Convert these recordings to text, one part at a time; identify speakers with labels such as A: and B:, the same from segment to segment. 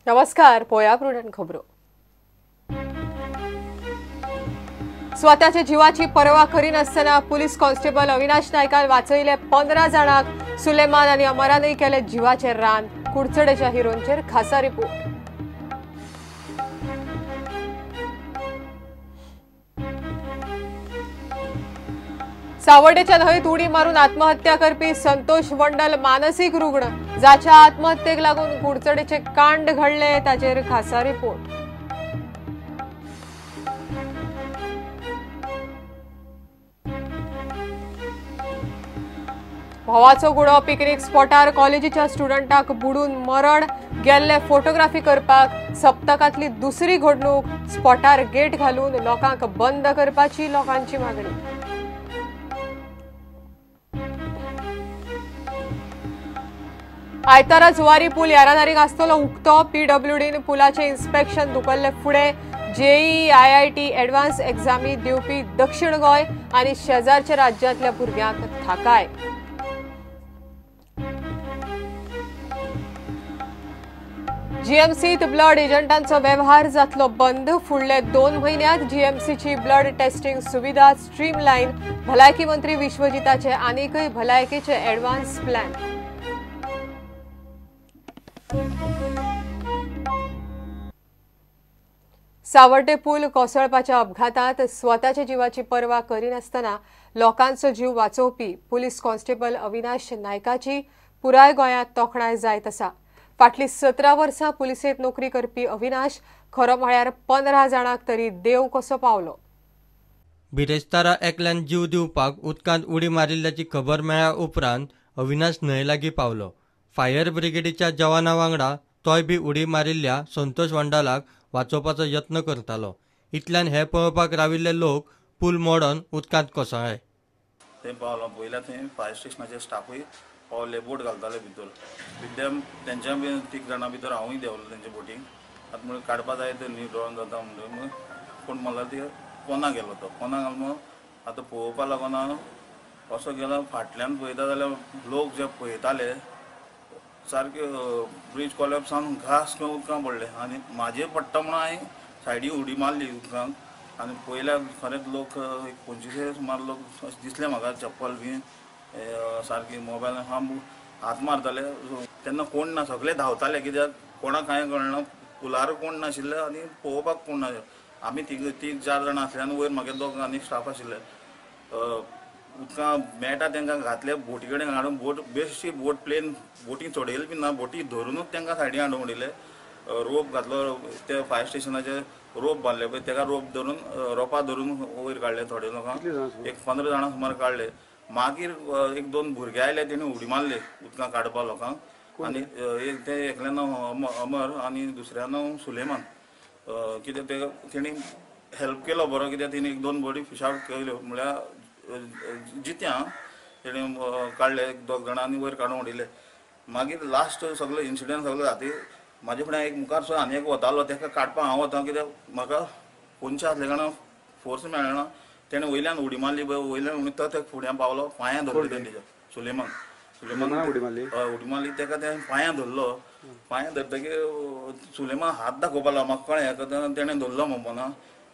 A: नमस्कार. पोया प्रुडंट खबरो. स्वतःच्या जीवाची पर्वा करिनासतना पुलीस कॉन्स्टेबल अविनाश नायकान वाचयले 15 जाणांक सुलेमान आनी अमरानय केले जीवाचे रान. कुडचडेच्या हिरोंचेर खासा रिपोर्ट. सावर्डेच्या न्हंयत उडी मारून आत्महत्या करपी संतोष वंडल मानसिक रुग्ण. जाच्या आत्महत्येक लागून कुडचडेचे कांड घडले ताचेर खासा रिपोर्ट. भावाचो गुडो पिकनिक स्पॉटार कॉलेजीच्या स्टुडंटाक बुडून मरण. गेल्ले फोटोग्राफी करपाक सप्तकातली दुसरी घडणूक. स्पॉटार गेट घालून लोकांक बंद करपाची लोकांची मागणी. आयतारा जुवारी पूल येरादारीक आसतलो उक्तो. पीडब्ल्यूडीन पुलाचे इन्स्पेक्शन धुकल्ले फुडे. जेईई आयआयटी एडवान्स एक्झामी दिवपी दक्षिण गोंय आनी शेजारच्या राज्यांतल्या भुरग्यांक थाकाय. जीएमसीत ब्लड एजंटांचो वेव्हार जातलो बंद. फुडले 2 म्हयन्यांत जीएमसीची ब्लड टेस्टिंग सुविधा स्ट्रीमलायन. भलायकी मंत्री विश्वजिताचे आनीकय भलायकेचे एडवान्स प्लॅन. सावर्डे पूल कोसळपाच्या अपघातात स्वताच्या जीवाची पर्वा करिनासतना लोकांचो जीव वाचोवपी पुलीस कॉन्स्टेबल अविनाश नायकाची पुराय गोंयांत तोखणाय जायत आसा. फाटली 17 वर्सां पुलिसेंत नोकरी करपी अविनाश खरो म्हळ्यार 15 जाणांक तरी देव कसो पावलो.
B: बिरेस्तारा एकल्यान जीव दिवपाक उदकांत उडी मारिल्ल्याची खबर मेळ्ळ्या उपरांत अविनाश न्हंय लागीं पावलो. फायर ब्रिगेडीच्या जवानां वांगडा तोय बी उडी मारिल्ल्या संतोष वंडालाक वाचोवपाचो यत्न करतालो. इतल्यान हे पळोवपाक राविल्ले लोक पूल मोडोन उदकांत कोसळ्ळे.
C: थंय पावलो पयल्या थंय फायर स्टेशनाचे स्टाफूय पावले बोट घालताले भितर. तेंच्या बी 3 जाणां भितर हांवूय देंवलो तेंच्या बोटीक. आतां म्हणून काडपा जाय तर न्ही ड्रॉन जाता म्हणून कोण म्हणल्यार ती पोना गेलो तो. पोना घालून आतां पळोवपा लागून असो गेलो. फाटल्यान पळयता जाल्यार लोक जे पळयताले सारके ब्रीज कॉलेप्स जावन घास करून उदकांत पडले आनी म्हाजेर पडटा म्हणून हांवें सायडीक उडी मारली उदकांत आनी पयल्या खरेंच लोक 25 सुमार लोक दिसले म्हाका चप्पल बी सारकी मोबायल हात मारताले. तेन्ना कोण ना सगळे धांवताले कित्याक कोणाक कांय कळना. पुलार कोण नाशिल्ले आनी पळोवपाक कोण ना. आमी 3-4 जाणां आसले आनी वयर म्हागे 2 आनी स्टाफ आशिल्ले. उदकां मेळटा तांकां घातले बोटी कडेन हाडून बोट बेश्टी बोट प्लेन बोटी चडयली बी ना. बोटी धरूनच तांकां सायडीक हाडून उडयले. रोप घातलो ते फायर स्टेशनाचे रोप बांदले पळय ताका रोप धरून रोपां धरून वयर काडले. थोडे लोकांक 15 जाणां सुमार काडले. मागीर 1-2 भुरगे आयले तेणी उडी मारले उदकां काडपा लोकांक आनी ते एकल्या नांव अमर आनी दुसऱ्या नांव सुलेमान. कित्याक तेणी हेल्प केलो बरो कित्याक तेणी 1-2 बॉडी फिश आवट केल्यो म्हळ्यार जित्या तेणी काडले 2 जाणां आनी वयर काडून उडयले. मागीर लास्ट सगळो इन्सिडंट सगळो जाती म्हाजे फुडें एक मुखार आनी एक वतालो ताका काडपाक हांव वता कित्याक म्हाका कोणशे आसले कारणान फोर्स मेळना. तेणें वयल्यान उडी मारली वयल्यान तो ते फुड्यान पावलो. पांयां धरले तेणें सुलेमान उडी मारली ताका ते पांयां धरलो. पांयां धरतकीर सुलेमान हात दाखोवपा लागलो. म्हाका कळ्ळें तेणें धरलो म्हणपाना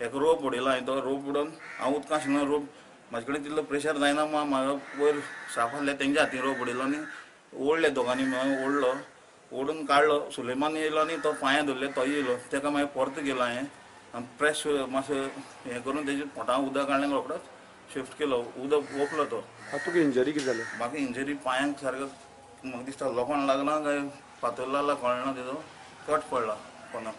C: एक रोप उडयलो. हांवें तो रोप उडोवन हांव उदकां आशिल्लो रोप म्हाजे कडेन तितलो प्रेशर जायना म्हाका वयर स्टाफ आसले तेंच्या हातीन रोप उडयलो आनी ओडले दोगांनी मेळून ओडलो. ओडून काडलो. सुलेमान येयलो आनी तो पांयां धरले तोय येयलो. ताका मागीर परत गेलो हांवें आनी प्रेस मातशें हें करून तेजे पोटांत उदक काडलें रोखडोच शिफ्ट केलो. उदक ओपलो तो.
D: तुका इंजरी कितें जाली?
C: म्हाका इंजरी पांयांक सारको म्हाका दिसता लोखंड लागना काय फातर लागला कळना. तेजो कट पडला पोना.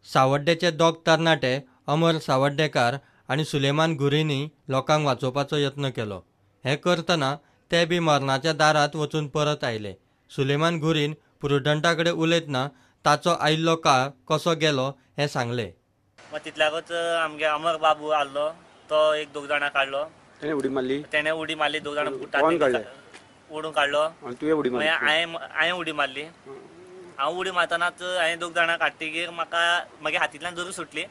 B: सावर्डेचे 2 तरणाटे अमर सावर्डेकार आनी सुलेमान गुरीनी लोकांक वाचोवपाचो यत्न केलो. हें करतना ते बी मरणाच्या दारांत वचून परत आयले. सुलेमान गुरीन प्रुडंटा कडेन उलयतना ताचो आयिल्लो काळ कसो गेलो हें सांगलें.
E: तितल्याकच आमगे अमर बाबू आसलो तो 1-2 जाणां काडलो. तेणें उडी मारली 2 जाणां ओडून काडलो. हांवें उडी मारली. हांव उडी मारतनाच हांवें 2 जाणां काडटकीर म्हाका मागीर हातींतल्यान दोरी सुटली.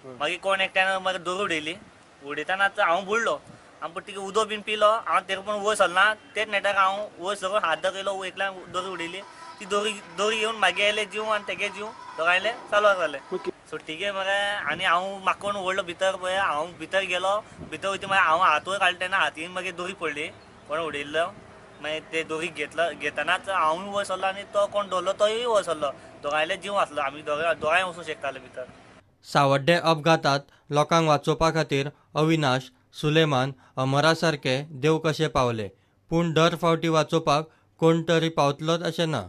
E: मागीर कोण एकट्यान म्हाका दोरी उडयली. उडयतनाच हांव बुडलो. हांव पट्टी उदक बीन पिलो. हांव तेका पण वयर सरना. तेच नेटाक हांव वयर सगळो हात दाखयलो एकल्यान दोरी उडयली. ती दोरी घेवन मागे आयले जीव आनी तेगे जीव दोगांयले चालू जाले सुट्टीगे मरे आनी हांव म्हाका कोण ओडलो भितर पळय हांव भितर गेलो भितर वयता मागीर हांव हात वयर काडले तेन्ना हातीन मागीर दोरी पडली कोण उडयल्लो मागीर ते दोरी घेतनाच हांवूय वयर सरलो आनी तो कोण धरलो तोय वयर सरलो दोगांयले जीव वाचलो आमी दोगांय वचूंक शकताले भितर
B: सावड्डे अपघातात लोकांक वाचोवपा खातीर अविनाश सुलेमान अमरा सारके देव कशे पावले पूण दर फावटी वाचोवपाक कोण तरी पावतलोच अशें ना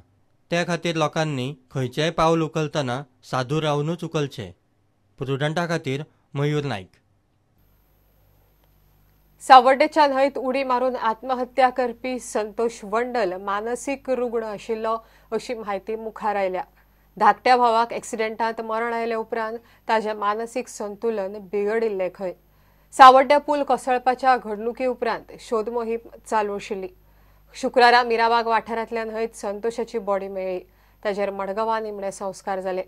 B: त्या खातीर लोकांनी खंयचेय पावल उखलतना सादूर रावनूच उखलचें प्रुडंटा खातीर मयूर नाईक
A: सावड्डेच्या न्हंयत उडी मारून आत्महत्या करपी संतोष वंडल मानसीक रुग्ण आशिल्लो अशी माहिती मुखार आयल्या धाकट्या भावाक एक्सिडेंटांत मरण आयले उपरांत ताजें मानसीक संतुलन बिगडिल्लें खंय सावड्डे पूल कोसळपाच्या घडणुके उपरांत शोध मोहीम चालू आशिल्ली शुक्रारा मिराबाग वाठारांतल्या न्हंयत संतोषाची बॉडी मेळ्ळी ताचेर मडगांवां निमणे संस्कार जाले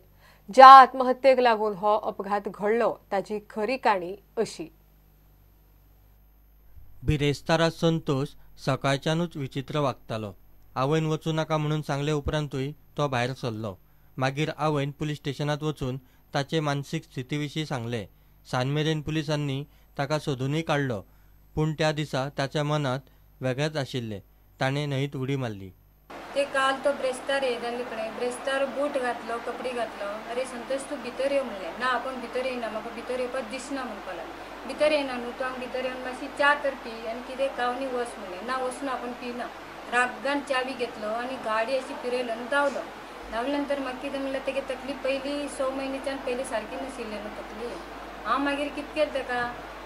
A: ज्या आत्महत्येक लागून हो अपघात घडलो ताची खरी काणी अशी
B: बिरेस्तारा संतोष सकाळच्यानूच विचित्र वागतालो आवयन वचूं नाका म्हणून सांगले उपरांतूय तो भायर सरलो मागीर आवयन पुलीस स्टेशनांत वचून ताचे मानसीक स्थिती विशीं सांगले सांजमेरेन पुलिसांनी ताका सोदूनय काडलो पूण त्या दिसा ताच्या मनात वेगळेंच आशिल्लें ताणें न्हंयत उडी मारली
D: ते काल तो ब्रेस्तार येयले कडेन ब्रेस्तार बूट घातलो कपडे घातलो अरे संतोष तूं भितर यो म्हणलें ना आपूण भितर येयना म्हाका भितर येवपाक दिसना म्हणपाक लागलो भितर येयना न्हू तूं हांव भितर येवन मातशी च्या तर पी आनी कितें कावनी वच म्हणलें ना वचून आपूण पिना रागान चावी घेतलो आनी गाडी अशी फिरयलो आनी धांवलो धांवले नंतर म्हाका कितें म्हणलें तेगे तकली पयलीं 6 म्हयन्याच्यान पयलीं सारकी नाशिल्ली न्हू तकली हांव मागीर कितें केलें ताका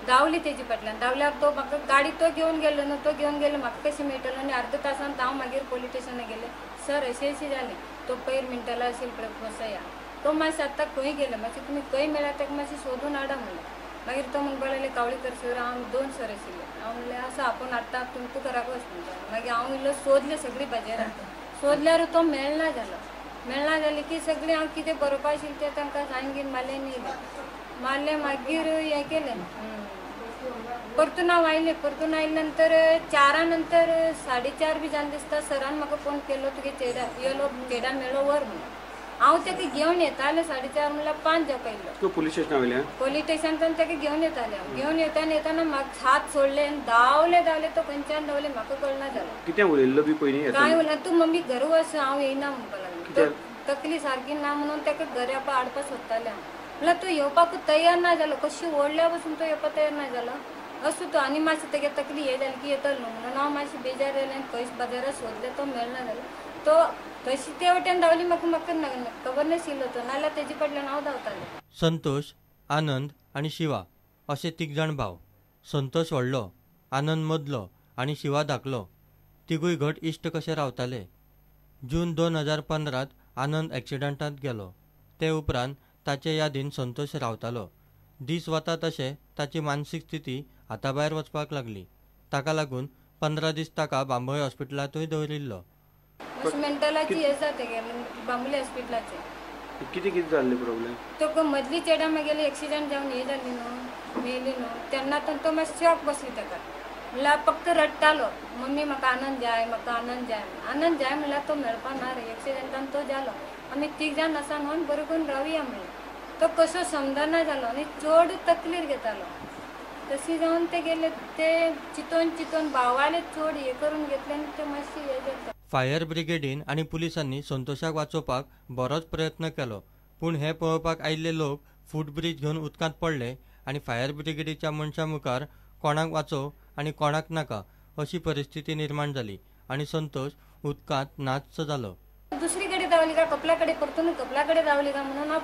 D: धांवली तेजे फाटल्यान धांवल्यार तो म्हाका गाडी तो घेवन गेलो न्हू तो घेवन गेलो म्हाका कशें मेळटलो आनी अर्द तासान हांव मागीर पोलीस स्टेशनाक गेलें सर अशें जालें तो पयर मिनटाला असेल बसया तो मातशें आतां खंय गेलो मातशें तुमी खंय मेळ्ळा ताका मातशें सोदून हाडा म्हणलें मागीर तो म्हणपाक लागले कावळीकर सर हांव 2 सर आशिल्ले हांव म्हणलें आसा आपूण हाडटा तुमकां घराक वच म्हणटा मागीर हांव इल्लो सोदलें सगळी बाजारांत सोदल्यार तो मेळना जाली की सगळें हांव कितें बरोवपा आशिल्लें तें तांकां सांगीन मारलें मागीर हें केलें परतून हांव आयलें परतून आयले नंतर 4 नंतर 4:30 बी जालें दिसता सरान म्हाका फोन केलो तुगे चेडा येलो चेडा मेळ्ळो वर म्हणून हांव ताका घेवन येतालें 4:30 म्हणल्यार 5 जावपा येयलो
F: पुलीस स्टेशनान
D: पुलीस स्टेशनांतल्यान ताका घेवन येतालें घेवन येताना म्हाका हात सोडले आनी धांवले तो खंयच्यान धांवले म्हाका कळना जालें
F: कितें उलयल्लो बी पयलीं
D: कांय उलयना तूं मम्मी घर वच हांव येयना म्हणपाक लागलें तकली सारकी ना म्हणून ताका घरा हाडपा सोदतालें म्हणल्यार तूं येवपाकूच तयार ना जालो कशी ओडल्या पासून तो येवपाक तयार ना जालो असो तो आनी मातशें तेगे तकली हे जाली की येतलो न्हू म्हणून हांव मातशें बेजार जालें आनी खंयच बाजारात सोदलें तो मेळना जालो तो तशी ते वटेन धांवली म्हाका खबर नाशिल्लो तो नाल्यार तेजे फाटल्यान हांव धांवतालें
B: संतोष आनंद आनी शिवा अशे 3 जाण भाव संतोष व्हडलो आनंद मदलो आनी शिवा धाकलो तिगूय घट इश्ट कशे रावताले जून 2015 आनंद एक्सिडंटांत गेलो ते उपरांत ताचे यादीन संतोष रावतालो दीस वता तशें ताची मानसीक स्थिती हाताभायर वचपाक लागली ताका लागून 15 दीस ताका बांबोळे हॉस्पिटलांतूय दवरिल्लो
D: मेंटलाची हे जाता बांबोळे हॉस्पिटलाचे
F: कितें जाल्ले प्रॉब्लेम
D: तो मदली चेडा मागेली एक्सिडेंट जावन हे जाली न्हू मेली न्हू तेन्ना तो मातसो शॉक बसली ताका म्हणल्यार फक्त रडटालो मम्मी म्हाका आनंद जाय म्हणल्यार तो मेळपा ना रे एक्सिडेंटान तो जालो आमी 3 जाण आसा न्हू बरो करून रावया म्हणलें तो कसो समजना जालो आनी चड तकलीर घेतालो तशी जावन ते गेले ते चिंतून भावाले चड हे करून घेतले आनी ते मातशी हे जाता
B: फायर ब्रिगेडीन आनी पुलिसांनी संतोषाक वाचोवपाक बरोच प्रयत्न केलो पूण हे पळोवपाक आयिल्ले लोक फूटब्रीज घेवन उदकांत पडले आनी फायर ब्रिगेडीच्या मनशां मुखार कोणाक वाचोव आनी कोणाक नाका अशी परिस्थिती निर्माण जाली आनी संतोष उदकांत नाच्च जालो
D: दुसरी कडेन धांवली काय कपला कडेन परतून कपला कडेन धांवली काय म्हणून हांव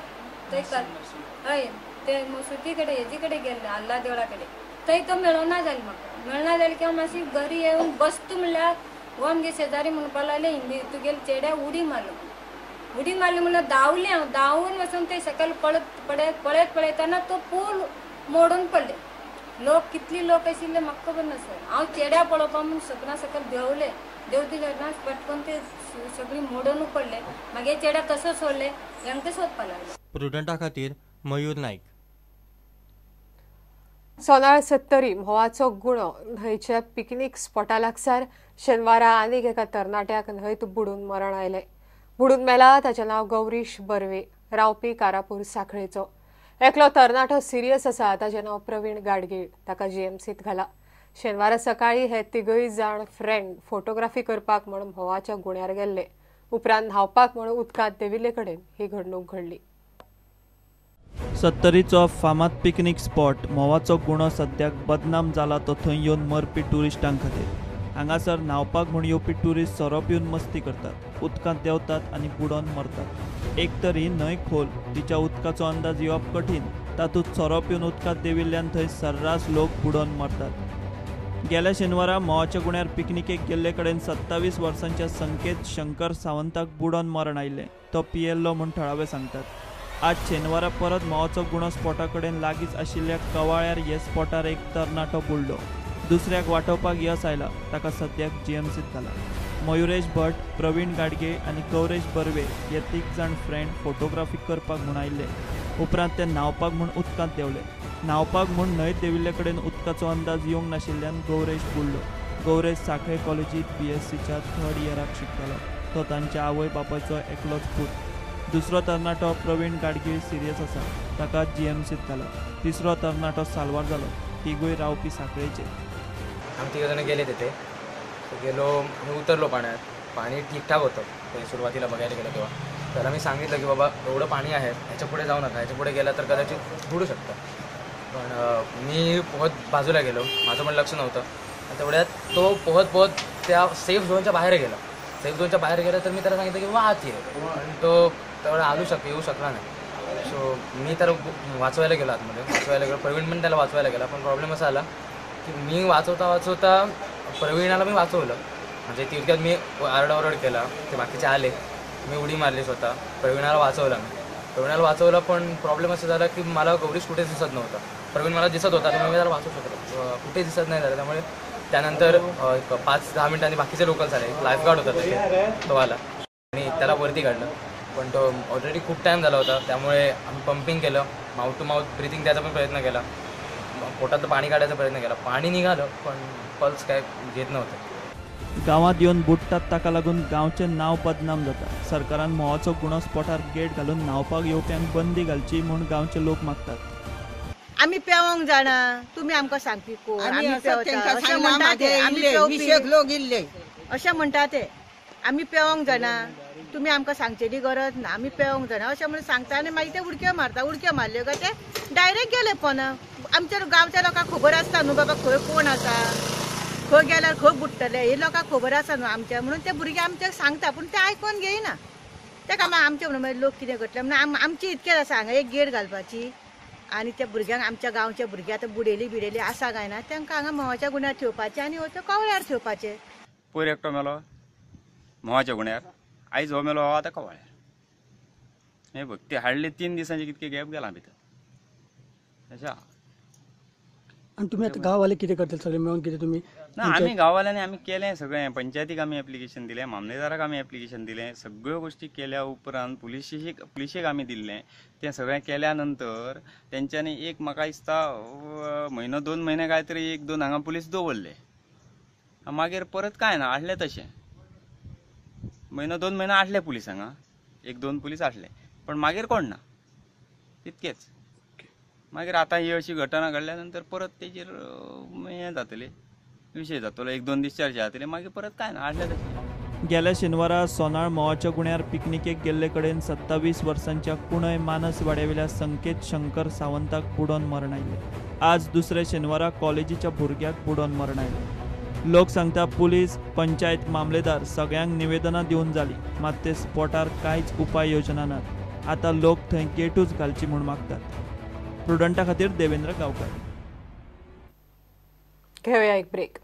D: हय ते मसुती कडेन हेजी कडेन गेल्ले आल्ला देवळा कडेन थंय तो मेळना जाली म्हाका मेळना जाली की हांव मातशी घरी येवन बसता म्हणल्यार वो आमगे शेजारी म्हणपाक लागले हिंदी तुगेले चेड्या उडी मारली म्हणल्यार धांवलें हांव धांवून वचून ते सकयल पळयतना तो पूल मोडून पडले लोक कितले लोक आशिल्ले म्हाका खबर नासले हांव चेड्या पळोवपा म्हणून सपना सकयल देंवलें देंवती तेन्ना पटकन ते सगळी मोडून पडले मागीर चेड्या कसो सोडले हेंकां सोदपाक लागले
B: प्रुडंटा खातीर मयूर नाईक
A: सोनाळ सत्तरी म्होवाचो गुणो न्हंयच्या पिकनीक स्पॉटा लागसार शेनवारा आनीक एका तरणाट्याक न्हंयत बुडून मरण आयलें बुडून मेला ताचें नांव गौरीश बर्वे, रावपी कारापूर सांखळेचो. एकलो तरणाटो सिरियस आसा, ताचें नांव प्रवीण गाडगीळ, ताका जीएमसीत घाला. शेनवारा सकाळी हे तिगूय जाण फ्रेंड फोटोग्राफी करपाक म्हूण म्होवाच्या गुण्यार गेल्ले. उपरांत न्हावपाक म्हूण उदकांत देविल्ले कडेन ही घडणूक घडली.
G: सत्तरीचो फामाद पिकनीक स्पॉट म्होवाचो गुणो सद्याक बदनाम जाला तो थंय येवन मरपी ट्युरिस्टांक खातीर. हांगासर न्हावपाक म्हूण येवपी ट्युरिस्ट सोरोप येवन मस्ती करतात, उदकांत देंवतात आनी बुडोवन मरतात. एक तर ही न्हंय खोल, तिच्या उदकाचो अंदाज येवप कठीण, तातूंत सोरोप येवन उदकांत देविल्ल्यान थंय सर्रास लोक बुडोवन मरतात. गेल्या शेनवारा म्होवाच्या गुण्यार पिकनिकेक गेल्ले कडेन 27 वर्सांच्या संकेत शंकर सावंताक बुडोवन मरण आयिल्लें. तो पियेल्लो म्हूण थळावे सांगतात. आज शेनवारा परत म्होवाचो गुणो स्पॉटा कडेन लागींच आशिल्ल्या कवाळ्यार हे स्पॉटार एक तरणाटो बुडलो. दुसऱ्याक वाटोवपाक यश आयला, ताका सद्याक जीएमसीत घाला. मयुरेश भट, प्रवीण गाडगे आनी गौरेश बर्वे हे 3 जाण फ्रेंड फोटोग्राफी करपाक म्हूण आयिल्ले. उपरांत ते न्हावपाक म्हूण उदकांत देंवले. न्हावपाक म्हूण न्हंयत देविल्ले कडेन उदकाचो अंदाज येवंक नाशिल्ल्यान गौरेश बुडलो. गौरेश सांखळे कॉलेजींत BScच्या 3rd इयराक शिकतालो. तो तांच्या आवय बापायचो एकलोच पूत. दुसरो तरणाटो प्रवीण गाडगीळ सिरियस आसा, ताका जीएमसीत घाला. तिसरो तरणाटो साल्वार जालो. तिगूय रावपी सांखळेचे.
H: आम्ही 3 जण गेले तिथे. गेलो आम्ही उतरलो पाण्यात. पाणी ठीकठाक होतं ते सुरुवातीला बघायला गेलं तेव्हा. तर आम्ही सांगितलं की बाबा एवढं पाणी आहे, ह्याच्या पुढे जाऊ नका, ह्याच्या पुढे गेला तर कदाचित बुडू शकतं. पण मी पोहत बाजूला गेलो, माझं पण लक्ष नव्हतं. तेवढ्यात तो पोहत त्या सेफ झोनच्या बाहेर गेला. सेफ झोनच्या बाहेर गेला तर मी त्याला सांगितलं की बाबा आत ये, पण तो तेवढा येऊ शकला नाही. सो मी तर वाचवायला गेलो आतमध्ये. प्रवीण पण त्याला वाचवायला गेला. पण प्रॉब्लेम असा आला की मी वाचवता प्रवीणाला मी वाचवलं. म्हणजे तितक्यात मी आरडाओरड केला, ते बाकीचे आले, मी उडी मारली स्वतः. प्रवीणाला वाचवलं पण प्रॉब्लेम असं झाला की मला गौरीश कुठेच दिसत नव्हता. प्रवीण मला दिसत होता, तर मी त्याला वाचवू शकलो, कुठेच दिसत नाही झालं. त्यामुळे त्यानंतर 5-10 मिनिटांनी बाकीचे लोकल आले. लाईफगार्ड होता तिथे, तो आला आणि त्याला वरती काढलं. पण तो ऑलरेडी खूप टाईम झाला होता, त्यामुळे आम्ही पंपिंग केलं, माउथ टू माउथ ब्रिथिंग द्यायचा पण प्रयत्न केला, पोटातलं पाणी काढायचा प्रयत्न केला. पाणी निघालं पण पल्स काय घेत नव्हतं.
G: गांवांत येवन बुडटात ताका लागून गांवचें नांव बदनाम जाता. सरकारान म्होवाचो गुणो स्पॉटार गेट घालून न्हावपाक येवप्यांक बंदी घालची म्हूण गांवचे लोक मागतात.
I: आम्ही पेवंक जाणा, तुम्ही आमकां सांगपी कोण? आमी पेंवता अशें म्हणटा ते. अशें म्हणटा ते आमी पेवंक जाणा, तुम्ही आमकां सांगचेली गरज ना, आमी पेवंक जाणा अशें म्हणून सांगता. आनी मागीर ते उडक्यो मारल्यो काय ते डायरेक्ट गेले. पण आमच्या गांवच्या लोकांक खबर आसता न्हू बाबा खंय कोण आसा, खंय गेल्यार खंय बुडटले, हे लोकांक खबर आसा न्हू आमच्या. म्हणून ते भुरगे आमच्या सांगता, पूण ते आयकून घेयना. तेका आमचे म्हणून मागीर लोक कितें करतले म्हणून आमची इतकेच आसा हांगा एक गेट घालपाची. आनी त्या भुरग्यांक आमच्या गांवच्या भुरगे आतां बुडेली आसा काय ना, तांकां हांगा म्होवाच्या गुण्यार ठेवपाचें आनी हो कवळ्यार ठेवपाचें.
J: पयर एकटो मेलो म्होवाच्या गुण्यार, आयज हो मेलो आतां कवळ्यार. हे बघ ते हाडले 3 दिसांचे कितके गॅप गेला भितर.
K: आणि तुम्ही आता गाववाले कितें करतले सगळे मेळून कितें तुमी?
J: ना आमी गांववाल्यांनी आमी केलें सगळें. पंचायतीक आमी एप्लिकेशन दिलें, मामलेदाराक आमी एप्लिकेशन दिलें, सगळ्यो गोश्टी केल्या उपरांत पुलिशेक आमी दिल्लें. तें सगळें केल्या नंतर तेंच्यांनी एक म्हाका दिसता 1-2 म्हयने काय तरी 1-2 हांगा पुलीस दवरले. मागीर परत कांय ना, आसलें तशें 1-2 म्हयने आसले पुलीस हांगा, 1-2 पुलीस आसले. पण मागीर कोण ना, तितकेच. मागीर आतां ही अशी घटना घडल्या नंतर परत तेजेर हें जातलें, विशय जातलो. 1-2 दीस चर्चा जातली, मागीर परत कांय ना, आसलें तशें.
G: गेल्या शेनवारा सोनाळ म्होवाच्या गुण्यार पिकनिकेक गेल्ले कडेन 27 वर्सांच्या कुणय मानस वाड्यावेल्या संकेत शंकर सावंताक बुडोवन मरण आयले. आज दुसऱ्या शेनवारा कॉलेजीच्या भुरग्याक बुडोवन मरण आयले. लोक सांगता पुलीस, पंचायत, मामलेदार सगळ्यांक निवेदनां दिवन जाली, मात ते स्पॉटार कांयच उपाय योजना नात. आतां लोक थंय गेटूच घालची म्हूण मागतात. प्रुडंटा खातीर देवेंद्र गांवकार.
A: घेऊया एक ब्रेक.